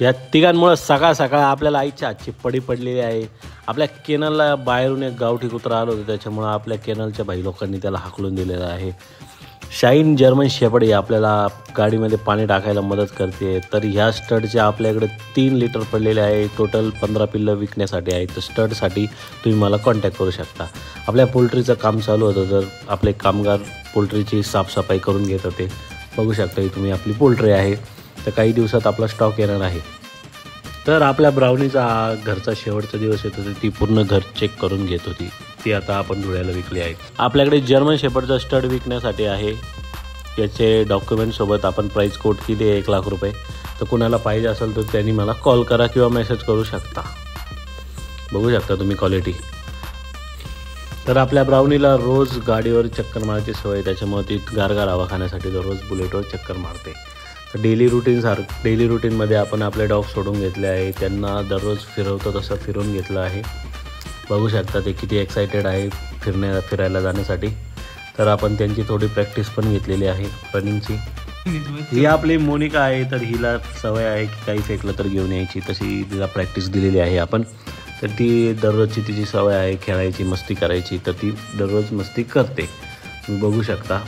या तिघांमुळे सकाळ सकाळ आपल्याला आईच्या हातची पडी पडलेली आहे. आपल्या केनलला बाहेरून एक गावठी कुत्रा आलं होतं, त्याच्यामुळं आपल्या केनलच्या भाई लोकांनी त्याला हाकलून दिलेलं आहे. शाईन जर्मन शेपर्ड ही आपल्याला गाडीमध्ये पाणी टाकायला मदत करते. तर ह्या स्टडचे आपल्याकडे 3 लिटर पडलेले आहे. टोटल 15 पिल्लं विकण्यासाठी आहे. तर स्टडसाठी तुम्ही मला कॉन्टॅक्ट करू शकता. आपल्या पोल्ट्रीचं काम चालू होतं, तर आपले कामगार पोल्ट्रीची साफसफाई करून घेत होते. बघू शकता तुम्ही आपली पोल्ट्री आहे. तर काही दिवसात आपला स्टॉक येणार आहे. तर आपल्या ब्राउनीचा घरचा शेवटचा दिवस येतो, तर ती पूर्ण घर चेक करून घेत होती. ती आता आपण धुळ्याला विकली आहे. आपल्याकडे जर्मन शेपर्डचा स्टड विकण्यासाठी आहे. याचे डॉक्युमेंटसोबत आपण प्राईस कोट केली आहे 1 लाख रुपये. तर कुणाला पाहिजे असेल तर त्यांनी मला कॉल करा किंवा मेसेज करू शकता. बघू शकता तुम्ही क्वालिटी. तर आपल्या ब्राउनीला रोज गाडीवर चक्कर मारायची सवय, त्याच्यामुळे ती गारगार हवा खाण्यासाठी दररोज बुलेटवर चक्कर मारते. तर डेली रुटीनमध्ये आपण आपले डॉग सोडून घेतले आहे. त्यांना दररोज फिरवतो तसं फिरवून घेतलं आहे. बघू शकता ते किती एक्सायटेड आहे फिरायला जाण्यासाठी. तर आपण त्यांची थोडी प्रॅक्टिस पण घेतलेली आहे रनिंगची. ही आपली मोनिका आहे. तर हिला सवय आहे की काही फेकलं तर घेऊन यायची, तशी तिला प्रॅक्टिस दिलेली आहे आपण. तर ती दररोजची तिची सवय आहे खेळायची, मस्ती करायची. तर ती दररोज मस्ती करते, तुम्ही बघू शकता.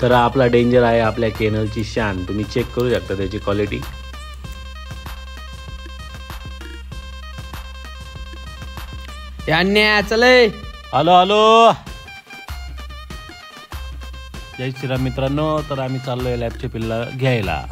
तर आपला डेंजर आहे आपल्या केनलची शान. तुम्ही चेक करू शकता त्याची क्वालिटी. चले हॅलो जय श्रीराम मित्रांनो. तर आम्ही चाललोय लॅबचे पिल्ला घ्यायला.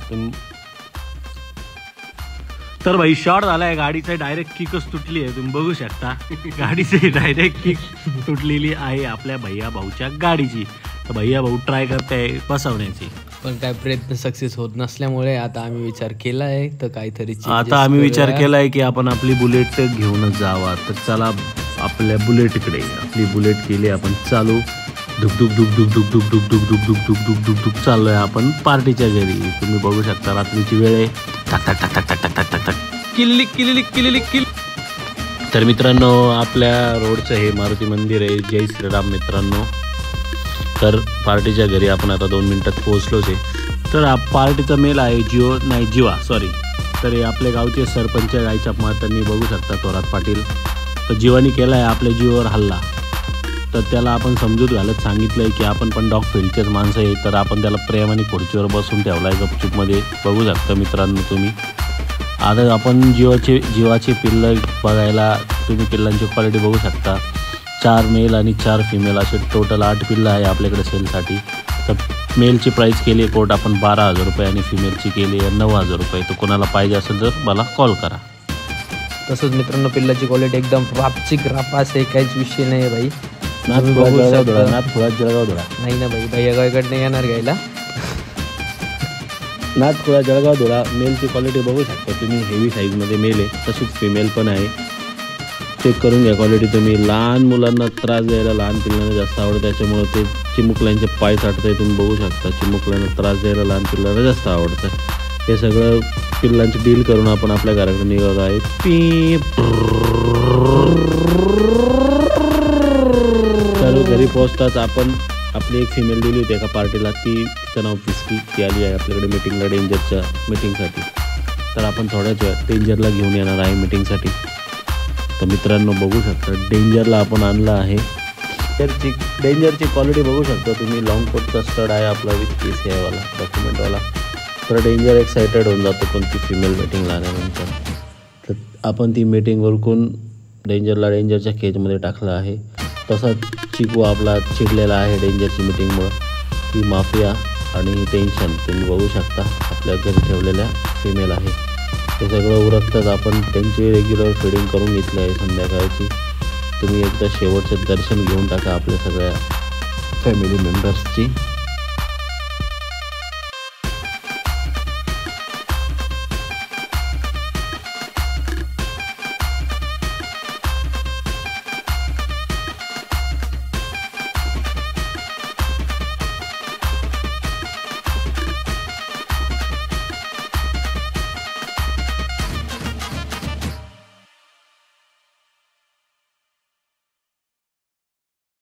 तर भाई शॉर्ट झालाय. गाडीचा डायरेक्ट किकच तुटली आहे, तुम्ही बघू शकता. गाडीची डायरेक्ट किक तुटलेली आहे आपल्या भैया भाऊच्या गाडीची. तर भैया भाऊ ट्राय करताय बसवण्याची, पण काय प्रयत्न सक्सेस होत नसल्यामुळे आता आम्ही विचार केलाय तर काहीतरी आम्ही विचार केलाय की आपण आपली बुलेट घेऊनच जावा. तर चला आपल्या बुलेटकडे. आपली बुलेट केली आपण चालू. धुक धुक धुक धुक धुक धुक धुक धुक धुक धुक धुक धुक धुक धुक चाललोय आपण पार्टीच्या घरी. तुम्ही बघू शकता रात्रीची वेळ आहे. टक टक टक टक टक टक टक टक किल्ली किल्ली किल्ली किल्ली. तर मित्रांनो आपल्या रोडचं हे मारुती मंदिर आहे. जय श्रीराम मित्रांनो. तर पार्टीच्या घरी आपण आता 2 मिनिटात पोहोचलोच आहे. तर पार्टीचा मेल आहे जिवा सॉरी. तर हे आपल्या गावचे सरपंच गायच्या मातांनी बघू शकता थोरात पाटील. तर जीवानी केला आहे आपल्या जीवावर हल्ला. तर त्याला आपण समजूत घालत सांगितलं आहे की आपण पण डॉग फील्डचेच माणसं आहे. तर आपण त्याला प्रेमाने खुर्चीवर बसून ठेवला आहे गपचूपमध्ये. बघू शकता मित्रांनो तुम्ही. आता आपण जीवाचे पिल्लं बघायला. तुम्ही पिल्लांची क्वालिटी बघू शकता. 4 मेल आणि 4 फिमेल असे टोटल 8 पिल्लं आहे आपल्याकडे सेलसाठी. तर मेलची प्राईस केली आहे कोट आपण 12,000 रुपये आणि फिमेलची केली आहे 9,000 रुपये. तर कोणाला पाहिजे असेल तर मला कॉल करा. तसंच मित्रांनो पिल्लाची क्वालिटी एकदम रापचिक रापास आहे, काहीच विषय नाही आहे भाई. जळगाव धुळा नाही ना भाई, भैया गावाकडनं येणार घ्यायला. नाथखोळा जळगाव धुळा. मेलची क्वालिटी बघू शकता तुम्ही. हेवी साईजमध्ये मेल आहे, तशीच फिमेल पण आहे. चेक करून घ्या क्वालिटी तुम्ही. लहान मुलांना त्रास द्यायला लहान पिल्लांना जास्त आवडतं, त्याच्यामुळे ते चिमुकल्यांचे पाय चाटतंय. तुम्ही बघू शकता चिमुकल्यांना त्रास द्यायला लहान पिल्लांना जास्त आवडतं. हे सगळं पिल्लांची डील करून आपण आपल्या घराकडे निघालो आहे. तर घरी पोहोचताच आपण आपली एक फिमेल दिली होती एका पार्टीला. तिचं नाव पिस्की. ती आली आहे आपल्याकडे मीटिंगला, डेंजरच्या मीटिंगसाठी. तर आपण थोड्याच वेळात डेंजरला घेऊन येणार आहे मीटिंगसाठी. तर मित्रांनो बघू शकता डेंजरला आपण आणलं आहे. डेंजरची क्वालिटी बघू शकता तुम्ही. लॉंग कोटचा स्टड आहे आपला विथ केस वाला डॉक्युमेंटवाला. तर डेंजर एक्सायटेड होऊन जातो पण ती फिमेल मीटिंगला आल्यानंतर. तर आपण ती मीटिंग उरकून डेंजरच्या केजमध्ये टाकलं आहे. तसाच चिकू आपला चिडलेला आहे डेंजरची मीटिंगमुळं. ती माफिया आणि टेन्शन तुम्ही बघू शकता आपल्या घरी ठेवलेल्या फिमेल आहे. हे सगळं उरकताच आपण त्यांची रेग्युलर फीडिंग करून घेतली आहे संध्याकाळची. तुम्ही एकदा शेवटचं दर्शन घेऊन टाका आपल्या सगळ्या फॅमिली मेंबर्सची.